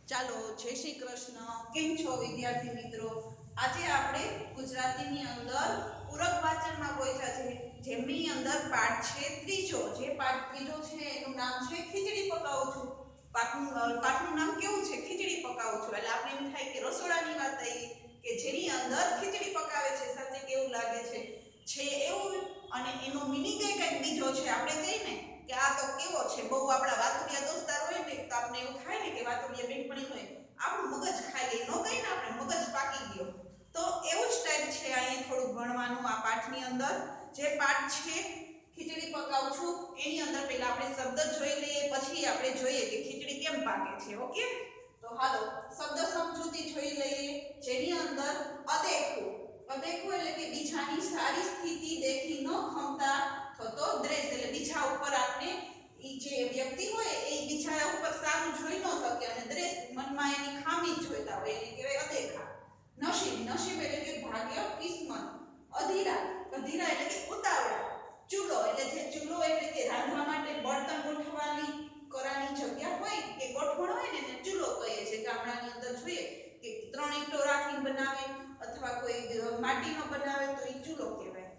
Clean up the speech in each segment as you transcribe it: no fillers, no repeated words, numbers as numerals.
ચાલો જય શ્રી કૃષ્ણ. કેમ છો વિદ્યાર્થી મિત્રો? આજે આપણે ગુજરાતીની અંદર પૂરક વાચનમાં પહોંચ્યા છે, જેમની અંદર પાઠ છે ત્રીજો. જે પાઠ ત્રીજો છે એનું નામ છે ખીચડી પકાવું છું. પાઠનું નામ કેવું છે? ખીચડી પકાવું છું. એટલે આપણે એમ થાય કે રસોડાની વાત આવી કે જેની અંદર ખીચડી પકાવે છે. સાચે કેવું લાગે છે એવું. અને એનો મિનિંગ કંઈક બીજો છે. આપણે કહીએ ને કે આ તો કેવો છે, બહુ આપણા વાતુડિયા દોસ્તાર હોય ને તો આપણે એવું થાય ને કે વાતુડિયા બેનપણી હોય, આપણું મગજ ખાઈ ગઈ, ન કહીને આપણે મગજ પાકી ગયો. તો એવું જ ટાઈપ છે અહીંયા થોડું ભણવાનું આ પાઠની અંદર. જે પાઠ છે ખીચડી પકાવું છું એની અંદર પહેલા આપણે શબ્દ જોઈ લઈએ, પછી આપણે જોઈએ કે ખીચડી કેમ પાકે છે. ઓકે, તો હાલો શબ્દ સમજૂતી જોઈ લઈએ. જેની અંદર અદેખું, અદેખું એટલે કે બીજાની સારી સ્થિતિ દેખી ન ખમતા થતો દ્વેષ. એટલે બીજા ઉપર આપણે જે વ્યક્તિ હોય એ બીજા ઉપર સારું જોઈ ન શકે અને દ્વેષ મનમાં એની ખામી જ જોઈતા હોય, એને કહેવાય અદેખા. નસીબ, નસીબ એટલે કે ભાગ્ય, કિસ્મત. અધીરા, અધીરા એટલે કે ઉતાવળા. ચૂલો એટલે જે ચૂલો એટલે કે રાંધવા માટે બળતણ ગોઠવવાની કરાની જગ્યા હોય કે ગોઠવણ હોય ને એને ચૂલો કહીએ છીએ. ગામડાની અંદર જોઈએ કે 3 ઈંટો રાખીને બનાવે અથવા કોઈ માટીનો બનાવે તો એ ચૂલો કહેવાય.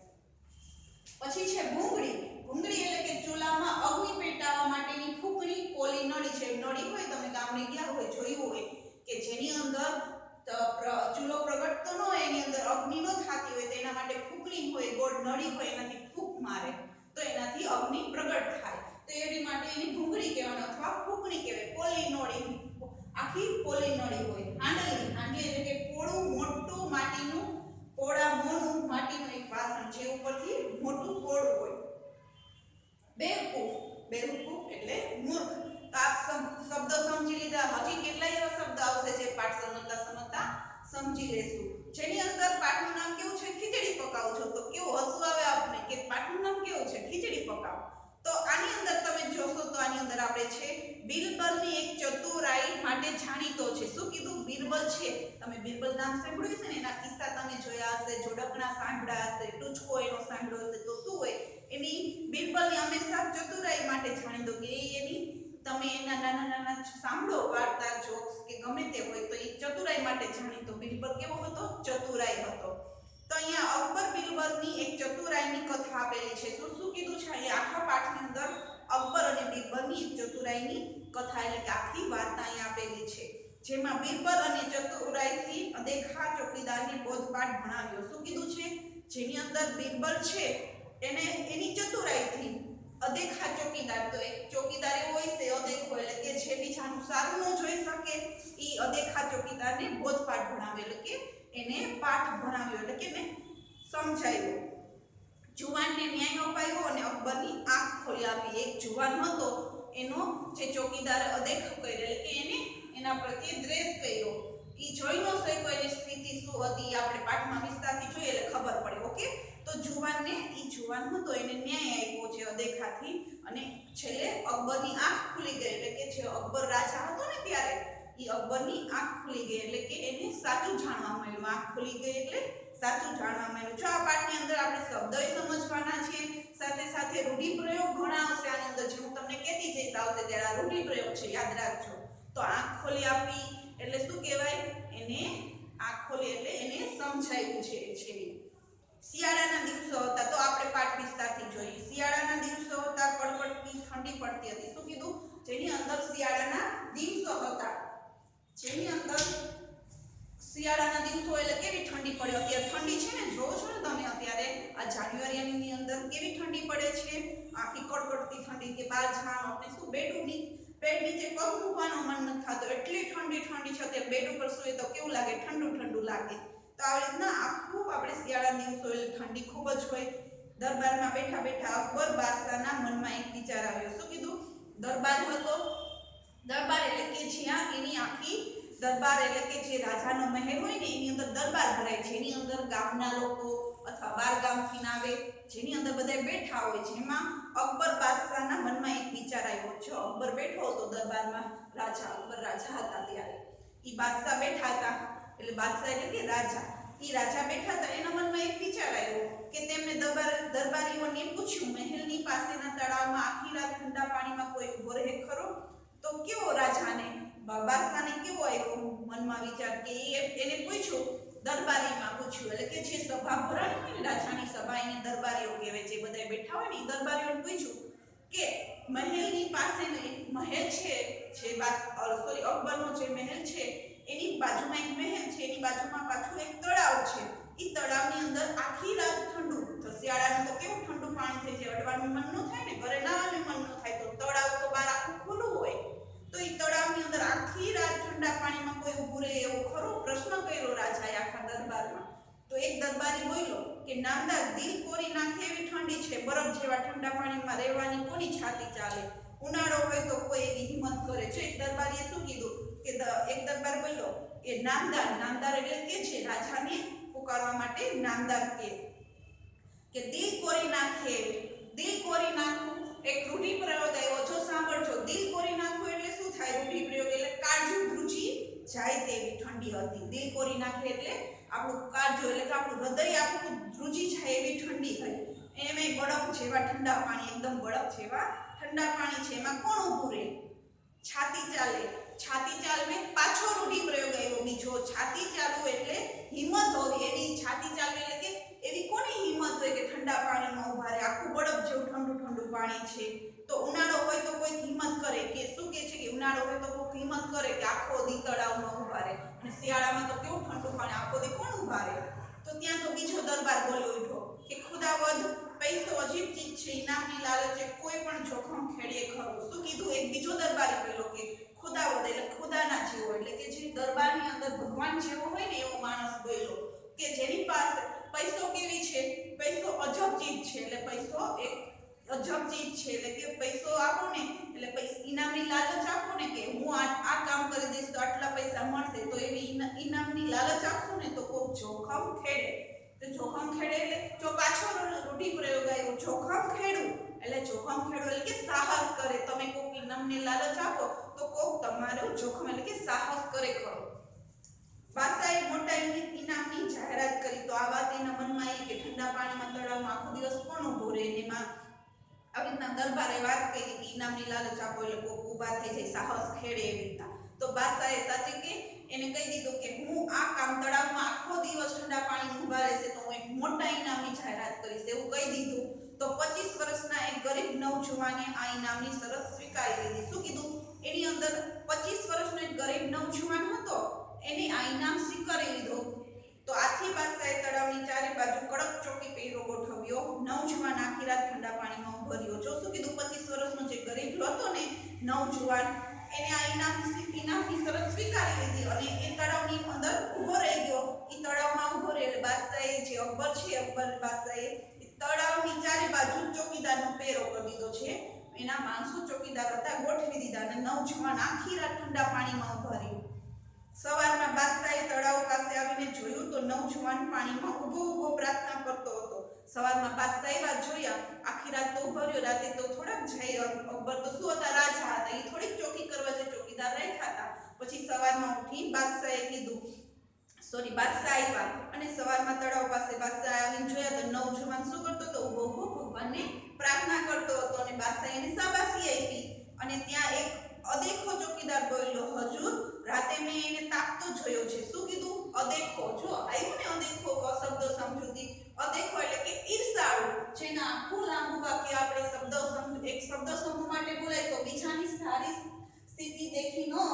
પછી છે ભૂંગળી. ભૂંગળી એટલે કે ચૂલામાં અગ્નિ પેટાવવા માટેની ફૂંકણી પોલી નળી છે. નળી હોય, તમે ગામડે ગયા હોય જોયું હોય કે જેની અંદર ચૂલો પ્રગટતો ન હોય, એની અંદર અગ્નિ ન થતી હોય, તેના માટે ફૂંકણી હોય, ગોળ નળી હોય, એનાથી ફૂંક મારે તો એનાથી અગ્નિ પ્રગટ થાય. તો એની માટે એની ભૂંગળી કહેવાનું અથવા ફૂંકણી કહેવાય. પોલી નળી, આખી પોલી નળી હોય. હાંડલી, હાંડલી એટલે કે પોળું મોટું માટીનું, પોળા મોનું માટીનું એક વાસણ જે ઉપરથી મોટું પોળું હોય. બેવકૂફ, બેવકૂફ એટલે મૂર્ખ. તો આ શબ્દ સમજી લીધા. હજી કેટલાય એવા શબ્દ આવશે જે પાઠ સમજતા સમજતા સમજી લેશું. જેની અંદર પાઠનું નામ કેવું છે? ખીચડી પકાવું છું. તો કેવું હસવું આવે આપણે કે પાઠનું નામ કેવું છે? ખીચડી પકાવ. તો આની અંદર તમે જોશો તો આની અંદર આપણે છે બિરબલની એક ચતુરાઈ માટે જાણીતો છે. શું કીધું? બિરબલ છે. તમે બિરબલ નામ સાંભળ્યું છે ને, એના કિસ્સા તમે જોયા હશે, જોડકણા સાંભળ્યા હશે, ટૂચકો એનો સાંભળ્યો હશે. તો શું હોય? એની બિરબલની હંમેશા ચતુરાઈ માટે જાણીતો કે એની તમે એના નાના નાના સાંભળો વાર્તા, જોક્સ કે ગમે તે હોય તો એ ચતુરાઈ માટે જાણીતો. બિરબલ કેવો હતો? ચતુરાઈ હતો. તો અહીંયા અકબર બિરબલની એક ચતુરાઈની કથા આપેલી છે. શું શું કીધું છે અહીંયા આખા પાઠની અંદર? અકબર અને બિરબલની એક ચતુરાઈની કથા એટલે કે આખી વાર્તા અહીંયા આપેલી છે, જેમાં બિરબલ અને ચતુરાઈથી અદેખા ચોકીદારને બોધપાઠ ભણાવ્યો. શું કીધું છે? જેની અંદર બિરબલ છે એને એની ચતુરાઈથી અદેખા ચોકીદાર, તો એક ચોકીદાર એવો હોય છે અદેખો એટલે કે જે બીજાનું સારું ન જોઈ શકે, એ અદેખા ચોકીદારને બોધપાઠ ભણાવ્યો એટલે કે એને પાઠ ભણાવ્યો એટલે કે એને સમજાવ્યો. જુવાનને ન્યાય અપાયો અને અકબરની આંખ ખોલી આપી. એક જુવાન હતો, એનો જે ચોકીદાર અદેખો કર્યો એટલે કે એને એના પ્રત્યે દ્વેષ કર્યો. એ જોઈ ન શક્યો એની સ્થિતિ શું હતી. આપણે પાઠમાં વિસ્તારથી જોઈએ એટલે ખબર પડે. ઓકે, તો જુવાનને, એ જુવાન હતો એને ન્યાય આપ્યો છે અદેખાથી, અને છેલ્લે અકબરની આંખ ખુલી ગઈ એટલે કે જે અકબર રાજા હતો ને ત્યારે એ અકબરની આંખ ખુલી ગઈ એટલે કે એને સાચું જાણવા મળ્યું. આંખ ખુલી ગઈ એટલે સાચું જાણવા મળ્યું. જો આ પાઠની અંદર આપણે શબ્દોય સમજવાના છે, સાથે સાથે રૂઢિપ્રયોગ ઘણા આવશે આની અંદર. જે હું તમને કહેતી જઈશ આવશે ત્યારે આ રૂઢિપ્રયોગ છે, યાદ રાખજો. તો આંખ ખોલી આપી એટલે શું કહેવાય? એને આંખ ખોલી એટલે એને સમજાવ્યું છે. શિયાળાના દિવસો હતા, તો આપણે પાઠ વિસ્તારથી જોઈએ. શિયાળાના દિવસો હતા, કડકડતી ઠંડી પડતી હતી. શું કીધું? જેની અંદર શિયાળાના દિવસો હતા, જેની અંદર શિયાળાના દિવસો એટલે કેવી ઠંડી પડે. અત્યારે ઠંડી છે ને, જોવો છો ને તમે અત્યારે આ જાન્યુઆરીની અંદર કેવી ઠંડી પડે છે. આખી કડકડતી ઠંડી કે બહાર જવાનું આપણે શું બેડ નીચે પગ મૂકવાનો મન નથી થતો, એટલી ઠંડી છે. અત્યારે બેડ ઉપર સૂઈએ તો કેવું લાગે? ઠંડુ ઠંડુ લાગે. તો આવી રીતના આખું આપણે શિયાળાના દિવસો એટલે ઠંડી ખૂબ જ હોય. દરબારમાં બેઠા બેઠા અકબર બાદશાહના મનમાં એક વિચાર આવ્યો. શું કીધું? દરબાર હતો. દરબાર એટલે કે જ્યાં એની આખી દરબાર એટલે કે જે રાજાનો મહેલ હોય ને એની અંદર દરબાર ભરાય છે. એની અંદર ગામના લોકો અથવા બાર ગામથી આવે, જેની અંદર બધા બેઠા હોય. જેમાં અકબર બાદશાહના મનમાં એક વિચાર આવ્યો. જો અકબર બેઠો હતો દરબારમાં, રાજા અકબર રાજા હતા ત્યારે, એ બાદશાહ બેઠા હતા એટલે બાદશાહ એટલે કે રાજા, એ રાજા બેઠા હતા. એના મનમાં એક વિચાર આવ્યો કે તેમને દરબારીઓને પૂછ્યું, મહેલની પાસેના તળાવમાં આખી રાત ઠંડા પાણીમાં કોઈ ઉભો રહે ખરો? તો કેવો રાજાને, બાદશાહને કેવો મનમાં વિચાર કે એને પૂછ્યું, દરબારીમાં પૂછ્યું, એટલે કે જે સભા ભરાણી હોય ને રાજાની સભા, એને દરબારીઓ કહેવાય, જે બધા બેઠા હોય ને એ દરબારીઓને પૂછ્યું કે મહેલની પાસે મહેલ છે, જે અકબરનો જે મહેલ છે એની બાજુમાં એક મહેલ છે, એની બાજુમાં પાછું એક તળાવ છે, એ તળાવની અંદર આખી રાત ઠંડુ, તો શિયાળાનું તો કેવું ઠંડુ પાણી થઈ જાય, અડવાનું મન ન થાય ને, ઘરે નાવાનું મન ન થાય, તો તળાવ તો બહાર આખું ખુલ્લું હોય, તો એ તળાવની અંદર આખી રાત ઠંડા પાણીમાં કોઈ ઊભું રહે એવો ખરો પ્રશ્ન કર્યો રાજાએ આખા દરબારમાં. તો એક દરબારી બોલ્યો કે નામદાર, દિલ કોરી નાખે એવી ઠંડી છે, બરફ જેવા ઠંડા પાણીમાં રહેવાની કોની છાતી ચાલે, ઉનાળો હોય તો કોઈ એવી હિંમત કરે છે. એક દરબારીએ શું કીધું કે એક દરબાર બોલ્યો કે નામદાર, નામદાર એટલે કે છે રાજાને પુકારવા માટે નામદાર કે દિલ કોરી નાખે, દિલ કોરી નાખવું એક રૂઢિપ્રયોગ આવ્યો, જો સાંભળજો, દિલ કોરી નાખવું એટલે શું થાય, રૂઢિપ્રયોગ એટલે કાળજુ ધ્રુજી જાય તેવી ઠંડી હતી. દિલ કોરી નાખે એટલે આપણું કાળજુ એટલે કે આપણું હૃદય આખું ધ્રુજી જાય એવી ઠંડી થઈ. એમાં બરફ જેવા ઠંડા પાણી, એકદમ બરફ જેવા ઠંડા પાણી છે, એમાં કોણ ઊભું રહે, છાતી ચાલે, છાતી ચાલવે પાછો રૂઢિપ્રયોગ આવ્યો બીજો, છાતી ચાલવું એટલે હિંમત હોવી, એની છાતી ચાલવી એટલે કે એવી કોની હિંમત હોય કે ઠંડા પાણીમાં ઊભા રહે, આખું બરફ જેવું ઠંડુ ઠંડુ પાણી છે. તો ઉનાળો હોય તો કોઈ હિંમત કરે કે શું કે છે કે ઉનાળો હોય તો કોઈ હિંમત કરે કે આખો દી તળાવમાં ઊભા રહે, અને શિયાળામાં તો કેવું ઠંડુ પાણી, આખો દી કોણ ઊભા રહે. તો ત્યાં તો બીજો દરબાર બોલી ઉઠ્યો કે ખુદાવદ, પૈસો અજીબ ચીજ છે, ઇનામની લાલચે કોઈ પણ જોખમ ખેડીએ ખરું. શું કીધું, એક બીજો દરબારી બોલ્યો કે ખુદાવદ એટલે ખુદાના જેવો, એટલે કે જે દરબારની અંદર ભગવાન જેવો હોય ને એવો માણસ બોલ્યો કે જેની પાસે પૈસો કેવી છે, પૈસો અજબ ચીજ છે, એટલે પૈસો એક અજબ ચીજ છે, એટલે કે પૈસો આપો ને એટલે પૈસા ઇનામની લાલચ આપો ને કે હું આ કામ કરી દઈશ તો આટલા પૈસા મળશે, તો એવી ઇનામની લાલચ આપશો ને તો કોઈ જોખમ ખેડે. તો જોખમ ખેડે એટલે જો પાછો રૂઢિપ્રયોગ આવ્યો, જોખમ ખેડવું એટલે જોખમ ખેડવું એટલે કે સાહસ કરે. તમે કોઈક ઇનામની લાલચ આપો તો કોઈક તમારું જોખમ એટલે કે સાહસ કરે ખરો. બાદશાહે મોટા ઇનામની જાહેરાત કરી, તો આ વાત એના મનમાં આવી કે ઠંડા પાણીમાં તળાવમાં આખો દિવસ કોણ ઊભું રહે, એમાં આવી રીતના દરબારે વાત કરી કે ઇનામની લાલચ આપો એટલે કોઈક ઊભા થઈ જાય, સાહસ ખેડે એવી રીતના. તો બાદશાહે સાચી કે એને કહી દીધું કે હું આ કામ તળાવમાં આખો દિવસ ઠંડા પાણીમાં ઊભા રહેશે તો હું એક મોટા ઇનામની જાહેરાત કરીશ, એવું કહી દીધું. તો 25 વર્ષના એક ગરીબ નવજુવાને આ ઇનામની શરત સ્વીકારી લીધી. શું કીધું, એની અંદર 25 વર્ષનો એક ગરીબ નવજુવાન હતો, એને આ ઇનામ સ્વીકારી લીધો. તો આથી બાદશાહે તળાવની ચારે બાજુ કડક ચોકી પહેરો ગોઠવ્યો, નવજુવાન આખી રાત ઠંડા પાણીમાં ઊભો રહ્યો. જો શું કીધું, 25 વર્ષનો જે ગરીબ હતો ને નવજુવાન, એને આ ઇનામની શરત સ્વીકારી લીધી અને એ તળાવની અંદર ઊભો રહી ગયો. એ તળાવમાં ઊભો રહે એટલે બાદશાહે, જે અકબર છે, અકબર બાદશાહે તળાવની ચારે બાજુ ચોકીદારનો પહેરો કરી દીધો છે, એના માણસો ચોકીદાર હતા ગોઠવી દીધા, અને નવજુવાન આખી રાત ઠંડા પાણીમાં ઊભો રહ્યો. સવારમાં બાદશાહે તળાવ પાસે આવીને જોયું તો નવજુવાન પાણીમાં ઊભો ઊભો પ્રાર્થના કરતો હતો. સવારમાં બાદશાહે વાત જોયા, આખી રાત તો ઊભો રહ્યો, રાતે તો થોડાક જાય, અકબર તો શું હતા, રાજા હતા, એ થોડીક ચોકી કરવા જે ચોકીદાર રાખ્યા હતા. પછી સવારમાં ઉઠી બાદશાહે કીધું, બાદશાહ આવ્યા અને સવારમાં તળાવ પાસે બાદશાહ આવીને જોયા તો નવજુવાન શું કરતો હતો, ઊભો ઊભો ભગવાનને પ્રાર્થના કરતો હતો, અને બાદશાહે એને શાબાશી આપી. અને ત્યાં એક અદેખો ચોકીદાર બોલ્યો, હજુર, રાતે મેં એને તાપતો જોયો છે. શું કીધું, અદેખો. જો આવ્યું ને અદેખો શબ્દ સમજૂતી. અદેખો એટલે કે ઈર્ષાળુ, જેના આખું લાંબુ વાક્ય આપણે એક શબ્દ સમૂહ માટે બોલાય તો બીજાની સારી સ્થિતિ દેખી નો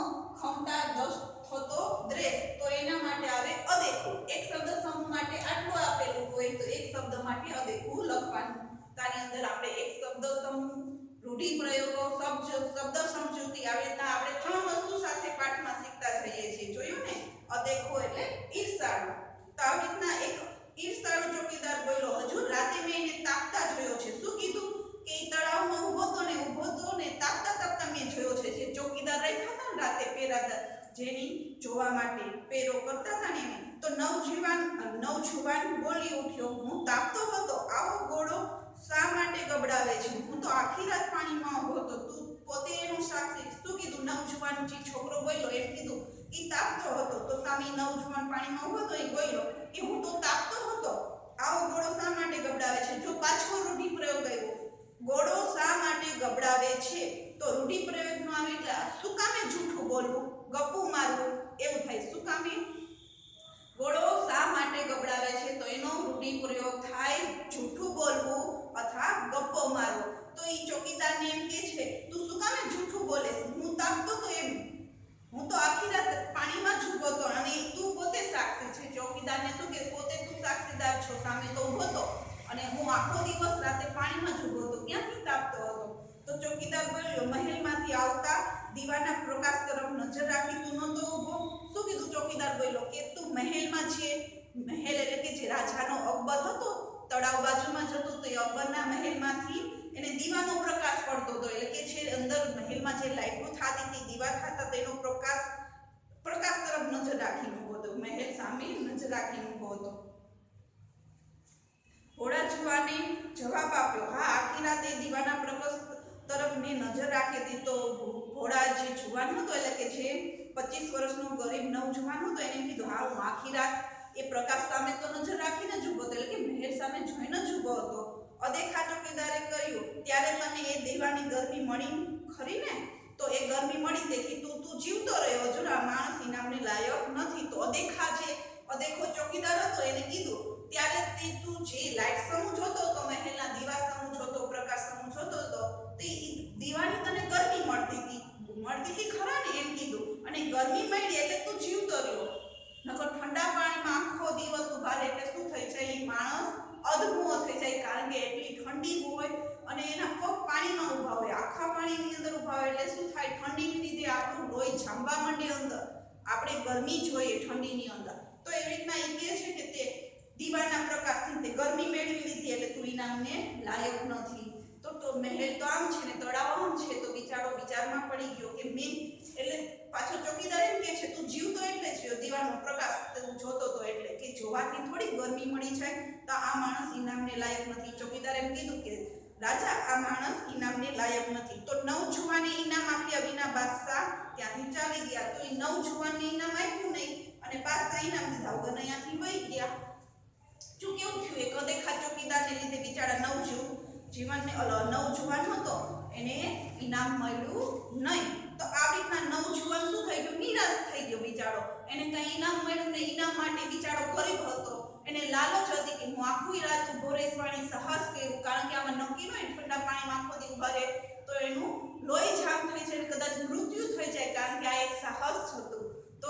ખમતા દસ થતો દ્રેષ, તો એના માટે આવે અદેખો. એક શબ્દ સમૂહ માટે આટલું આપેલું હોય તો એક શબ્દ માટે અદેખું લખવાનું. તારી અંદર આપણે એક શબ્દ સમૂહ, રૂઢિપ્રયોગો, શબ્દ સમજૂતી, આવી રીતના આપણે 3 વસ્તુ સાથે પાઠમાં શીખતા જઈએ છીએ. જોયું ને, અદેખો એટલે ઈર્ષાળુ. તો આવી રીતના એક ઈર્ષાળુ ચોકીદાર બોલ્યો, હજુર, રાતે મેં એને તાપતા જોયો છે. શું કીધું કે એ તળાવમાં ઊભો તો ને તાપતા તાપતા મેં જોયો છે. જે ચોકીદાર રાખ્યા હતા ને રાતે પહેરાતા, જેની જોવા માટે પેરો કરતા હતા ને એને. તો નવજુવાન બોલી ઉઠ્યો, હું તાપતો હતો, આવો ગોળો શા માટે ગબડાવે છે? હું તો આખી રાત પાણીમાં ઊભો હતો, તું પોતે એનું સાક્ષી. શું કીધું, નવજુવાન જે છોકરો બોલ્યો એમ કીધું કે તાપતો હતો. તો સામે નવજુવાન પાણીમાં ઊભો હતો, એ બોલ્યો કે હું તો તાપતો હતો, આવો ગોળો શા માટે ગબડાવે છે? જો પાછો રૂઢિપ્રયોગ આવ્યો, ઘોડો શા માટે ગબડાવે છે? તો રૂઢિપ્રયોગમાં આવે એટલે શું કામે જૂઠું બોલવું, ગપ્પુ મારવું એવું થાય. શું કામે? ઘોડો શા માટે ગબડાવે છે? તો એનો રૂઢિપ્રયોગ થાય જૂઠું બોલવું અથવા ગપ્પો મારવો. તો એ ચોકીદારને એમ કહે છે, તું શું કામે જૂઠું બોલે છે? હું તાપતો તો એમ, હું તો આખી રાત પાણીમાં જ ઊભો હતો અને તું પોતે સાક્ષી છે. ચોકીદારને શું કે પોતે તું સાક્ષીદાર છો, સામે તો ઊભો હતો અને હું આખો દિવસ રાતે પાણીમાં જ ઊભો હતો, ક્યાંથી તાપતો હતો? તો ચોકીદાર બોલ્યો, મહેલમાંથી આવતા દીવાના પ્રકાશ તરફ નજર રાખી તું નહોતો ઊભો. શું કીધું ચોકીદાર બોલ્યો કે તું મહેલમાં છે. મહેલ એટલે કે જે રાજાનો અકબર હતો, તળાવ બાજુમાં જતો તો એ અકબરના મહેલમાંથી એને દીવાનો પ્રકાશ પડતો હતો. એટલે કે છે અંદર મહેલમાં જે લાઈટો થતી હતી, દીવા થતા તેનો પ્રકાશ તરફ નજર રાખીને ઊભો હતો. મહેલ સામે નજર રાખીને ઊભો હતો. ઘોડા જુવાને જવાબ આપ્યો, હા આખી રાત એ દીવાના પ્રકાશ તરફ મેં નજર રાખી હતી. તો ઘોડા જે જુવાન હતો એટલે કે જે 25 વર્ષનો ગરીબ નવજુવાન હતો એને કીધું, હા હું આખી રાત એ પ્રકાશ સામે તો નજર રાખીને જ ઊભો હતો, એટલે કે મહેલ સામે જોઈને જ ઊભો હતો. અદેખા ચોકીદારે કહ્યું, ત્યારે તને એ દીવાની ગરમી મળી ખરી ને? તો એ ગરમી મળી તેથી તું જીવતો રહ્યો. જો આ માણસ ઇનામને લાયક નથી. તો અદેખો ચોકીદાર હતો એને કીધું, ત્યારે તું જે લાઈટ સમૂહ જોતો હતો, મહેલના દીવા સમૂહ જોતો, પ્રકાશ સમૂહ જોતો હતો, તે દીવાની તને ગરમી મળતી હતી ખરા ને? એમ કીધું. અને ગરમી મળી એટલે તું જીવતો રહ્યો. નકર ઠંડા પાણીમાં આખો દિવસ ઉભા રહે એટલે શું થઈ જાય? માણસ અધમો થઈ જાય, કારણ કે એટલી ઠંડી હોય અને એના પગ પાણીમાં ઊભા હોય, આખા પાણીની અંદર ઊભા હોય એટલે શું થાય? ઠંડીને લીધે આપણું લોહી જામવા માંડે અંદર, આપણે ગરમી જોઈએ ઠંડીની અંદર. તો એવી રીતના એ કહે છે કે તે દીવાના પ્રકાશથી તે ગરમી મેળવી લીધી એટલે તું ઇનામને લાયક નથી. તો મહેલ તો આમ છે ને તળાવ આમ છે. તો બિચારો વિચારમાં પડી ગયો કે મેં એટલે પાછો ચોકીદાર એમ કહે છે, તું જીવતો એટલે જ દીવાનો પ્રકાશ તું જોતો તો એટલે કે જોવાથી થોડી ગરમી મળી જાય. તો આ માણસ ઇનામને લાયક નથી. ચોકીદાર એમ કીધું કે રાજા આ માણસ ઇનામને લાયક નથી. તો નવજુવાને ઇનામ આપ્યા વિના બાદશાહ ત્યાંથી ચાલી ગયા. તો એ નવજુવાનને ઇનામ આપ્યું નહીં અને બાદશાહ ઇનામ દીધા વગર અહીંયાથી વહી ગયા. જો કેવું થયું? એક અદેખા ચોકીદારને લીધે બિચારા નવજુવાન હતો એને ઇનામ મળ્યું નહીં. તો આવી રીતના નવજુવાન શું થઈ ગયો? નિરાશ થઈ ગયો બિચારો. એને કઈ ઇનામ મળ્યું ને ઇનામ માટે બિચારો ગરીબ હતો. એને લાલચ હતી કે હું આખી રાત ઊભો રહીશ પાણી સાહસ કર્યું, કારણ કે આમાં નક્કી ન હોય ઠંડા પાણીમાં આખો દી ઊભા રહે તો એનું લોહી જામ થઈ જાય, કદાચ મૃત્યુ થઈ જાય, કારણ કે આ એક સાહસ હતું. તો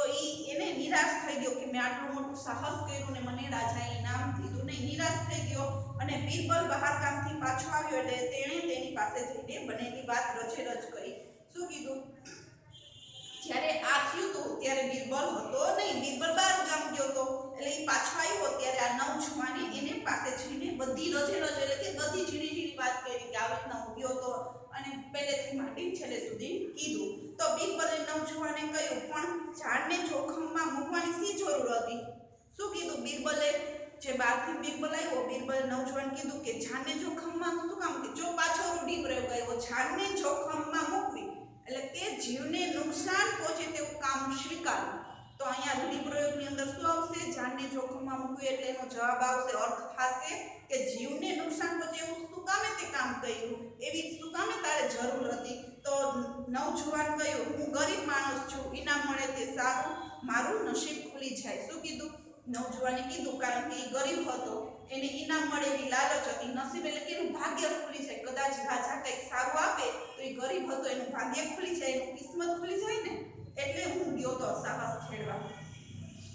એને નિરાશ થઈ ગયો કે મેં આટલું મોટું સાહસ કર્યું ને મને રાજાએ ઇનામ દીધું નહીં. નિરાશ થઈ ગયો અને બીરબલ બહાર કામથી પાછો આવ્યો એટલે તેણે તેની પાસે જઈને બનેલી વાત રચેરચ કરી. શું કીધું? જ્યારે આ થયું હતું ત્યારે બીરબલ હતો નહીં, બીરબલ બહાર ગામ ગયો હતો. એટલે એ પાછો આવ્યો ત્યારે આ નવજુવાને એને પાસે જઈને બધી રચેરચ એટલે કે બધી ઝીણી વાત કરી કે આવી રીતના હું ગયો હતો અને પહેલેથી માંડી છેલ્લે સુધી કીધું. તો બીરબલે નવજુવાને કહ્યું, પણ ઝાડને જોખમમાં મૂકવાની શી જરૂર હતી? શું કીધું બીરબલે? જે બહારથી બીરબલ આવ્યો, બીરબલે નવજુવાન કીધું કે ઝાડને જોખમમાં શું કામ? કે જો પાછો રૂઢિપ્રયોગ આવ્યો, ઝાડને જોખમમાં મૂકવી એટલે કે જીવને નુકસાન પહોંચે તેવું કામ સ્વીકારવું. તો અહીંયા રૂઢિપ્રયોગની અંદર શું આવશે? ઝાડને જોખમમાં મૂકવી એટલે એનો જવાબ આવશે, અર્થ થશે કે જીવને નુકસાન પહોંચે એવું શું કામે તે કામ કર્યું, એવી શું કામે તારે જરૂર હતી? તો નવજુવાન કહ્યું, હું ગરીબ માણસ છું, ઇનામ મળે તે સારું, મારું નસીબ ખુલી જાય. શું કીધું? નવજુવાને કીધું કારણ કે એ ગરીબ હતો, એને ઇનામ મળે એવી લાલચ હતી. નસીબ એટલે કે એનું ભાગ્ય ખુલી જાય, કદાચ રાજા કંઈક સારું આપે તો એ ગરીબ હતો એનું ભાગ્ય ખુલી જાય, એનું કિસ્મત ખુલી જાય ને, એટલે હું ગયો તો સાહસ ખેડવા.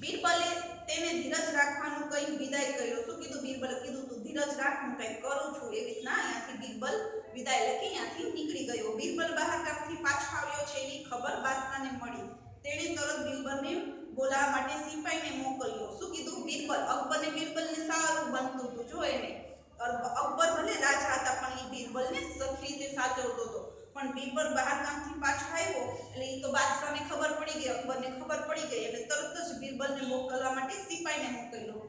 બીરબલે તેને ધીરજ રાખવાનું કહી વિદાય કર્યો. શું કીધું? બીરબલે કીધું તું ધીરજ રાખ, હું કંઈક કરું છું. એવી રીતના અહીંયાથી બીરબલ વિદાય એટલે કે અહીંયાથી નીકળી ગયો. બીરબલ બહાર ગામથી પાછો આવ્યો છે એની ખબર બાદશાહને મળી. તેણે તરત બીરબલને બોલાવવા માટે સિપાહીને મોકલ્યો. શું કીધું? બીરબલ અકબરને બીરબલને સારું બનતું હતું. જો એને અકબર ભલે રાજા હતા પણ એ બીરબલને સરખી રીતે સાચવતો હતો. પણ બીરબલ બહાર ગામથી પાછો આવ્યો એટલે એ તો બાદશાહને ખબર પડી ગઈ, અકબરને ખબર પડી ગઈ એટલે તરત જ બીરબલને મોકલવા માટે સિપાહીને મોકલ્યો.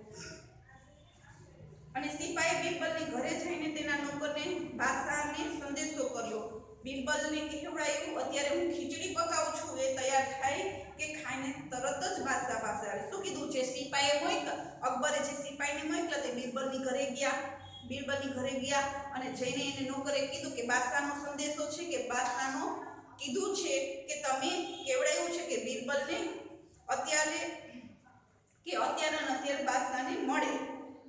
અને સિપાહી બીરબલને ઘરે જઈને તેના નોકરને બાદશાહને સંદેશો કર્યો. બીરબલને કહેવડાયું, અત્યારે હું ખીચડી પકાવું છું, એ તૈયાર થાય કે ખાઈને તરત જ બાદશાહ પાસે આવે. શું કીધું? જે સિપાહીએ મોકલ્યા, અકબરે જે સિપાહીને મોકલ્યા તે બીરબલની ઘરે ગયા. બીરબલની ઘરે ગયા અને જઈને એને નોકરે કીધું કે બાદશાહનો સંદેશો છે કે બાદશાહનો કીધું છે કે તમે કેવડાયું છે કે બીરબલને અત્યારે અત્યારે બાદશાહને મળે.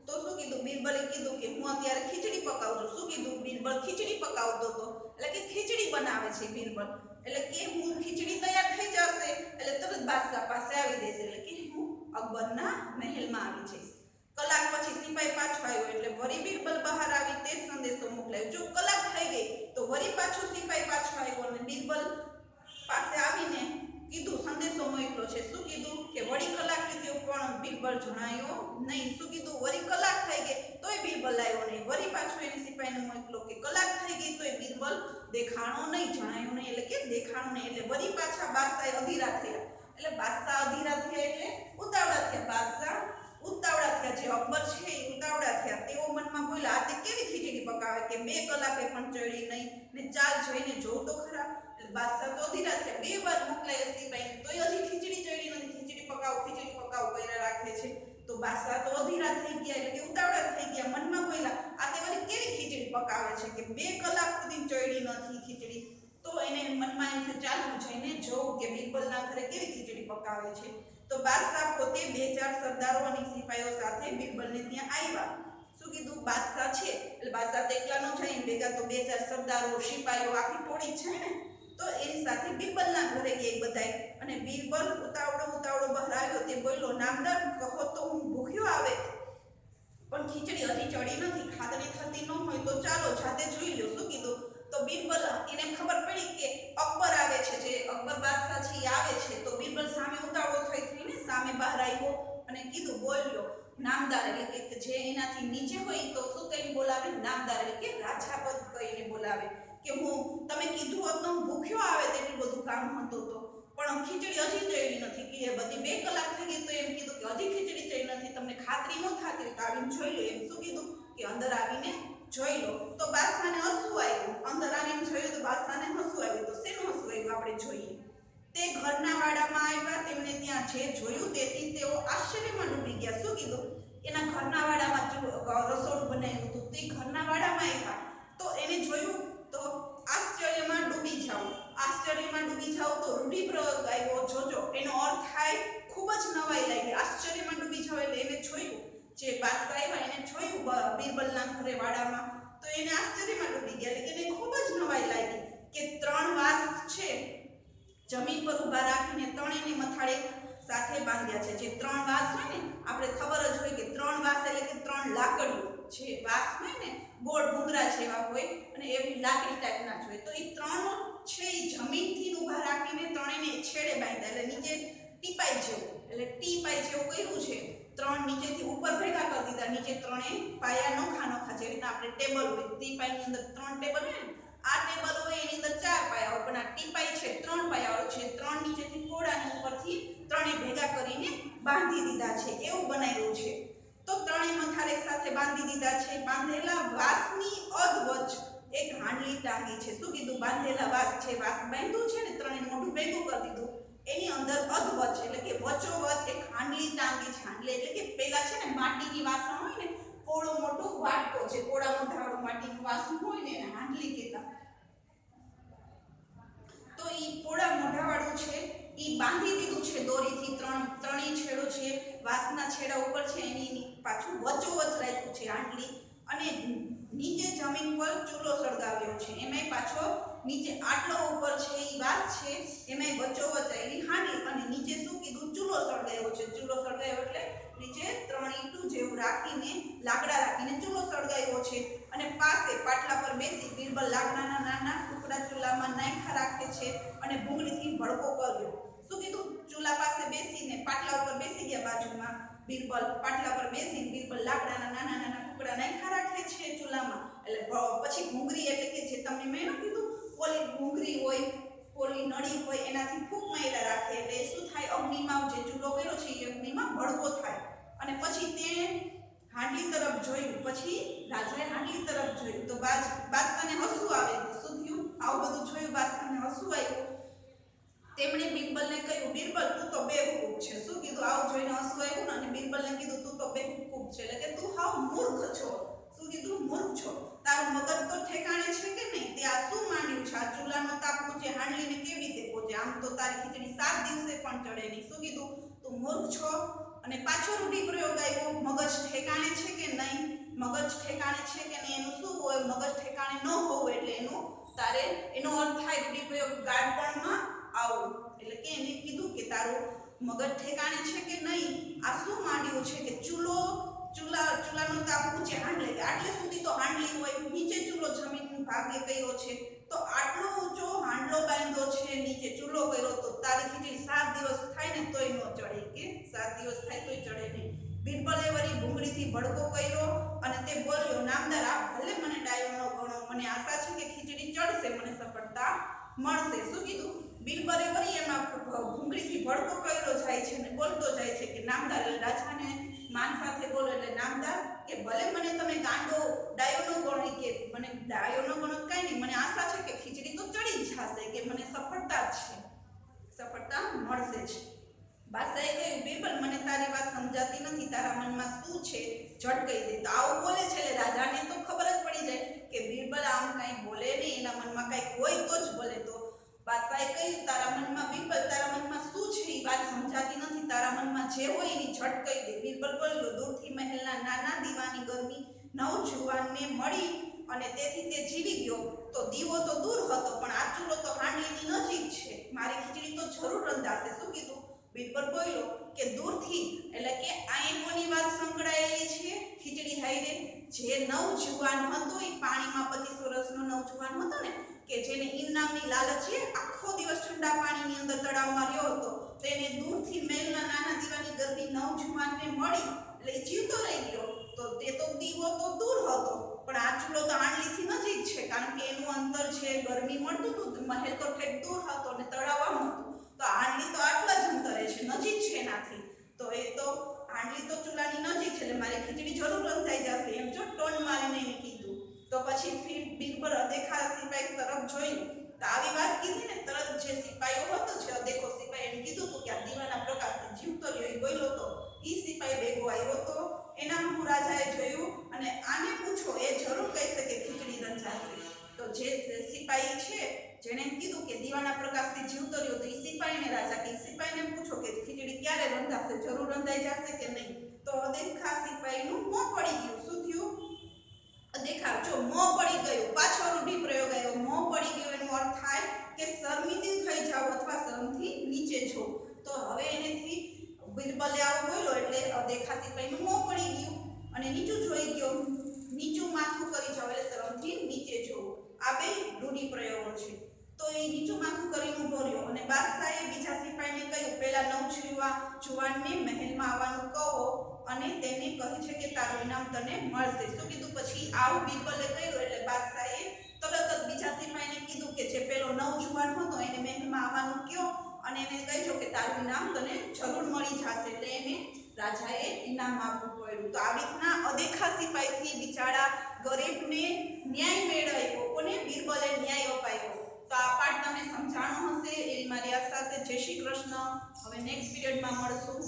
તો શું કીધું બીરબલે કીધું કે હું અત્યારે ખીચડી પકાવું છું. શું કીધું બીરબલ ખીચડી પકાવતો હતો એટલે કે ખીચડી બનાવે છે બીરબલ એટલે કે હું ખીચડી તૈયાર થઈ જશે એટલે તરત બાદશાહ પાસે આવી જશે એટલે કે હું અકબરના મહેલમાં આવી જઈશ. કલાક પછી સિપાઈ પાછો આવ્યો એટલે વળી બીરબલ બહાર આવી તે સંદેશો મોકલાયો. જો કલાક થઈ ગઈ તો વળી પાછો સિપાઈ પાછો આવ્યો અને બીરબલ પાસે આવીને કીધું સંદેશો મોકલ્યો છે. શું કીધું કે વળી કલાક વીત્યો પણ બીરબલ જણાયો નહીં. શું કીધું વળી કલાક થઈ ગઈ તોય બીરબલ આવ્યો નહીં. વળી પાછો એની સિપાઈને મોકલ્યો કે કલાક થઈ ગઈ તોય બીરબલ દેખાણો નહીં, જણાયો નહીં એટલે કે દેખાણો નહીં. એટલે વળી પાછા બાદશાહ અધીરા થયા. એટલે બાદશાહ અધીરા થયા એટલે ઉતાવળા થયા. બાદશાહ ઉતાવળા થયા. જે અકબર છે એ ઉતાવળા થયા. તેઓ મનમાં બોલ્યા આ તે કેવી ખીચડી પકાવે કે 2 કલાકે પણ ચડી નહીં ને ચાલ જઈને જોઉં તો ખરા. એટલે બાદશાહ તો અધીરા થયા. 2 વાર મોકલાયા સિપાઈને તોય હજી ખીચડી ચડી નથી. ખીચડી પકાવો કર્યા રાખે છે. તો બાદશાહ તો અધીરા થઈ ગયા એટલે કે ઉતાવળા થઈ ગયા. મનમાં બોલ્યા આ તે વળી કેવી ખીચડી પકાવે છે કે 2 કલાક સુધી ચડી નથી ખીચડી. તો એને મનમાં એમ થયું ચાલ હું જઈને જોઉં કે બીરબલના ઘરે કેવી ખીચડી પકાવે છે. તો બાદશાહ પોતે 2-4 સરદારો અને સિપાઈઓ સાથે બીરબલને ત્યાં આવ્યા. શું કીધું બાદશાહ છે એટલે બાદશાહ તો એકલા ન જાય ભેગા તો 2-4 સરદારો સિપાઈઓ આખી ટોળી છે ને તો એની સાથે બીરબલના ઘરે ગયા બધાય. અને બીરબલ ઉતાવળો બહાર આવ્યો. તે બોલ્યો નામદાર કહો તો હું ભૂખ્યો આવે પણ ખીચડી હજી ચડી નથી. ખાતરી થતી ન હોય તો ચાલો જાતે જોઈ લો. શું કીધું તો બીરબલ એને ખબર પડી કે અકબર આવે છે, જે અકબર બાદશાહ છે એ આવે છે. તો બીરબલ સામે ઉતાવળો થઈને સામે બહાર આવ્યો અને કીધું બોલ્યો નામદાર એટલે કે જે એનાથી નીચે હોય તો શું કહીને બોલાવે નામદાર એટલે કે રાજાપદ કહીને બોલાવે કે હું તમે કીધું હોત તો હું ભૂખ્યો આવે તેટલું બધું કામ હતું તો પણ ખીચડી હજી ચડી નથી કે બધી 2 કલાક થઈ ગઈ તો એમ કીધું કે હજી ખીચડી ચડી નથી. તમને ખાતરી ન થતી તો આવીને જોઈ લો. એમ શું કીધું કે અંદર આવીને જોઈ લો. તો બાદશાહને હસવું આવ્યું. અંદર આવીને જોયું તો બાદશાહને હસવું આવ્યું. તો શેનું હસવું આવ્યું આપણે જોઈએ. તે ઘરના વાડામાં આવ્યા. તેમણે ત્યાં જે જોયું તેથી તેઓ આશ્ચર્યમાં ડૂબી ગયા. શું કીધું એના ઘરના વાડામાં રસોડું બનાવ્યું હતું. તે ઘરના વાડામાં આવ્યા તો એને જોયું તો આશ્ચર્યમાં ડૂબી જાવ. આશ્ચર્યમાં ડૂબી જાવ તો રૂઢિપ્રયોગ આવ્યો જોજો. એનો અર્થ થાય ખૂબ જ નવાઈ લાગી. આશ્ચર્યમાં ડૂબી જાવ એટલે એને જોયું જે બાદશાહ આવ્યા એને જોયું બીરબલના ઘરે વાડામાં તો એને આશ્ચર્યમાં ડૂબી ગયા એટલે કે એને ખૂબ જ નવાઈ લાગી કે 3 વાસ છે જમીન પર ઊભા રાખીને ત્રણેયને મથાળે સાથે બાંધ્યા છે. જે 3 વાસ હોય ને આપણે ખબર જ હોય કે 3 વાસ એટલે કે 3 લાકડીઓ જે વાસ હોય ને ગોળ ભૂંગરા જેવા હોય અને એવી લાકડી ટાઈપના જ હોય. તો એ 3 છે એ જમીનથી ઊભા રાખીને ત્રણેયને છેડે બાંધ્યા એટલે નીચે ટીપાઈ જેવું એટલે ટીપાઈ જેવું કર્યું છે. 3 નીચેથી ઉપર ભેગા કરી દીધા. નીચે 3 પાયા નોખા જેવી રીતના આપણે ટેબલ હોય ટીપાઈની અંદર 3 ટેબલ હોય ને આ ટેબલ હોય એની અંદર 4 પાયા હોય પણ આ ટીપાઈ છે 3 પાયા છે. 3 નીચેથી પોળાની ઉપરથી 3 ભેગા કરીને બાંધી દીધા છે એવું બનાવ્યું છે. તો 3 મથાળે સાથે બાંધી દીધા છે. બાંધેલા વાસની અધવચ એક હાંડલી ટાંગી છે. શું કીધું બાંધેલા વાસ છે વાસ બાંધ્યું છે ને 3 મોઢું ભેગું કરી દીધું. એની અંદર અધવચ એટલે કે વચોવચ એક હાંડલી ટાંગી છે. હાંડલી એટલે કે પેલા છે ને માટીની વાસણ હોય ને પોળો મોટો વાટકો છે પોળા મોઢાવાળું માટીનું વાસણ હોય ને એને હાંડલી કહેતા. તો ઈ પોળા મોઢાવાળું છે ઈ બાંધી દીધું છે દોરીથી. ત્રણેય છેડો છે વાસના છેડા ઉપર છે એની પાછું વચોવચ રાખ્યું છે હાંડલી. અને નીચે જમીન પર ચૂલો સળગાવ્યો છે. એમાંય પાછો નીચે આટલો ઉપર છે ઈ વાસ છે એમાંય વચોવચ એની હાંડલી અને નીચે શું કીધું ચૂલો સળગાવ્યો છે. ચૂલો સળગાવ્યો એટલે નીચે 3 ઈંટું જેવું રાખીને લાકડા રાખીને ચૂલો સળગાવ્યો છે. અને પાસે પાટલા પર બેસી બીરબલ લાકડાના નાના ટુકડા ચૂલામાં નાખ્યા રાખે છે અને ભૂંગળીથી ભડકો કર્યો. શું કીધું ચૂલા પાસે બેસીને પાટલા ઉપર બેસી ગયા બાજુમાં બીરબલ પાટલા પર બેસીને બીરબલ લાકડાના નાના ટુકડા નાખ્યા રાખે છે ચૂલામાં. એટલે પછી ભૂંગળી એટલે કે જે તમને મેં કીધું પોલી ભૂંગળી હોય પોલી નળી હોય એનાથી ફૂંક માર્યા રાખે એટલે શું થાય અગ્નિમાં જે ચૂલો કર્યો છે એ અગ્નિમાં ભડકો થાય. અને પછી તે હાંડલી તરફ જોયું. પછી રાજાએ હાંડલી તરફ જોયું તો બાદશાહને હસવું આવે. શું થયું આવું બધું જોયું બાદશાહને હસવું આવ્યું. તેમણે બીરબલને કહ્યું બીરબલ તું તો બેવકૂફ છે. શું કીધું આવું જોઈને હસવું આવ્યું ને અને બીરબલને કીધું તું તો બેવકૂફ છે એટલે કે તું હાવ મૂર્ખ છો. શું કીધું? મૂર્ખ છો, તારું મગજ તો ઠેકાણે છે કે નહીં? તે આ શું માંડ્યું છે? આ ચૂલાનો તાપ ઊંચે હાંડલીને કેવી રીતે પહોંચે? આમ તો તારી ખીચડી 7 દિવસે પણ ચડે નહીં. શું કીધું? તું મૂર્ખ છો. અને પાછો રૂઢિપ્રયોગ આવ્યો, મગજ ઠેકાણે છે કે નહીં? મગજ ઠેકાણે છે કે નહીં એનું શું હોય? મગજ ઠેકાણે ન હોવું એટલે એનો અર્થ થાય રૂઢિપ્રયોગ ગાઢપણમાં આવવું. એટલે કે એને કીધું કે તારું મગજ ઠેકાણે છે કે નહીં? આ શું માંડ્યું છે કે ચૂલાનો તાપ ઊંચે હાંડલે, આટલે સુધી તો હાંડલી હોય, નીચે ચૂલો જમીન ભાગે કર્યો છે, તો આટલો ઊંચો હાંડલો બાંધ્યો છે, નીચે ચૂલો કર્યો, તો તારી ખીચડી 7 દિવસ થાય ને તોય ન ચડે. કે 7 દિવસ થાય તોય ચડે નહીં. બિરબલે વળી ભૂંગળીથી ભડકો કર્યો અને તે બોલ્યો, નામદાર, આપ ભલે મને ડાયો ન ગણો, મને આશા છે કે ખીચડી ચડશે, મને સફળતા મળશે. શું કીધું? બિરબલે વળી એમાં ભૂંગળીથી ભડકો કર્યો જાય છે અને બોલતો જાય છે કે નામદાર, એટલે રાજાને માન સાથે બોલો એટલે નામદાર કે ભલે મને તમે ગાંડો ડાયો ન ગણો, કે મને ડાયો ન ગણો કાંઈ નહીં, મને આશા છે કે ખીચડી તો ચડી જ જશે, કે મને સફળતા જ છે, સફળતા મળશે જ. બાદશાહે કહ્યું, બિરબલ, મને તારી વાત સમજાતી નથી, તારા મનમાં શું છે ઝટ કહી દે. તો આવું બોલે છે એટલે રાજાને તો ખબર જ પડી જાય કે બિરબલ આમ કાંઈ બોલે નહીં, એના મનમાં કાંઈક હોય તો જ બોલે. તો બાદશાહે કહ્યું, તારા મનમાં બિરબલ, તારા મનમાં શું છે એ વાત સમજાતી નથી, તારા મનમાં જે હોય એની ઝટ કહી દે. બિરબલ બોલ્યો, દૂરથી મહેલના નાના દીવાની ગરમી નવજુવાનને મળી અને તેથી તે જીવી ગયો. તો દીવો તો દૂર હતો પણ આ ચૂલો તો હાંડલીની નજીક છે, મારી ખીચડી તો જરૂર રંધાશે. શું કીધું? બિરબલ બોલ્યો કે દૂરથી એટલે કે આ કોની વાત સંકળાયેલી છે ખીચડી હાઈરે? જે નવજુવાન હતો એ પાણીમાં 25 વર્ષનો નવજુવાન હતો ને, કે જેને ઇનામની લાલચે આખો દિવસ ઠંડા પાણીની અંદર તળાવમાં રહ્યો હતો, તેને દૂરથી મહેલના નાના દીવાની ગરમી નવજુવાનને મળી એટલે જીવતો રહી ગયો. તો તે તો દીવો તો દૂર હતો પણ આ ચૂલો તો હાંડલીથી નજીક છે, કારણ કે એનું અંતર છે, ગરમી મળતું હતું, મહેલ તો ઠેઠ દૂર હતો અને તળાવમાં હતું, તો હાંડલી તો આટલા જ અંતરે છે, નજીક છે એનાથી. તો એ તો હાંડલી તો ચૂલાની નજીક છે એટલે મારી ખીચડી જરૂર રંધાઈ જશે, એમ જો ટોન મારીને એને કીધું. તો પછી બિરબલ અદેખા સિપાઈ તરફ જોયું, તો આવી વાત કીધી ને તરત જે સિપાઈઓ હતો છે, અદેખો સિપાઈ, એમ કીધું હતું કે આ દીવાના પ્રકાશથી જીવતો રહ્યો, એ બોલ્યો તો ઈ સિપાઈ ભેગો આવ્યો તો, એના મું રાજાએ જોયું અને આને પૂછો, એ જરૂર કહેશે કે ખીચડી રંધાશે. તો જે સિપાઈ છે જેણે કીધું કે દીવાના પ્રકાશથી જીવતો રહ્યો, તો એ સિપાઈને રાજા કે સિપાઈને પૂછો કે ખીચડી ક્યારે રંધાશે, જરૂર રંધાઈ જશે કે નહીં? તો અદેખા સિપાઈનું મોં પડી ગયું. શું થયું? અદેખા જો મોં પડી ગયું, પાછો રૂઢિપ્રયોગ આવ્યો. મોં પડી ગયો એનો અર્થ થાય કે શરમિંદિત થઈ જાવ અથવા શરમથી નીચે જો. તો હવે એનેથી બિરબલે આવો બોલ્યો એટલે અદેખા સિપાઈનું મોં પડી ગયું અને નીચું જોઈ ગયો, નીચું માથું કરી જાવ એટલે શરમથી નીચે જોવું. આ બે રૂઢિપ્રયોગો છે. તો એ નીચું માથું કરીને ઊભો રહ્યો અને બાદશાહે બીજા સિપાહીને કહ્યું, પેલા નવજુવાનને મહેલમાં આવવાનું કહો અને તેને કહે છે કે તારું ઇનામ તને મળશે. શું કીધું? પછી આવું બિરબલે કહ્યું એટલે બાદશાહે તરત જ બીજા સિપાહીને કીધું કે જે પેલો નવજુવાન હતો એને મહેલમાં આવવાનું કહો અને એને કહેજો કે તારું ઇનામ તને જરૂર મળી જશે. એટલે એને રાજાએ ઇનામ આપવું પડ્યું. તો આવી રીતના અદેખા સિપાહીથી બિચારા ગરીબને ન્યાય મેળવ્યો. કોને? બિરબલે ન્યાય અપાયો. તો આ પાઠ તમને સમજાણો હશે એવી મારી આશા છે. જય શ્રી કૃષ્ણ. હવે નેક્સ્ટ પીરિયડમાં મળશું.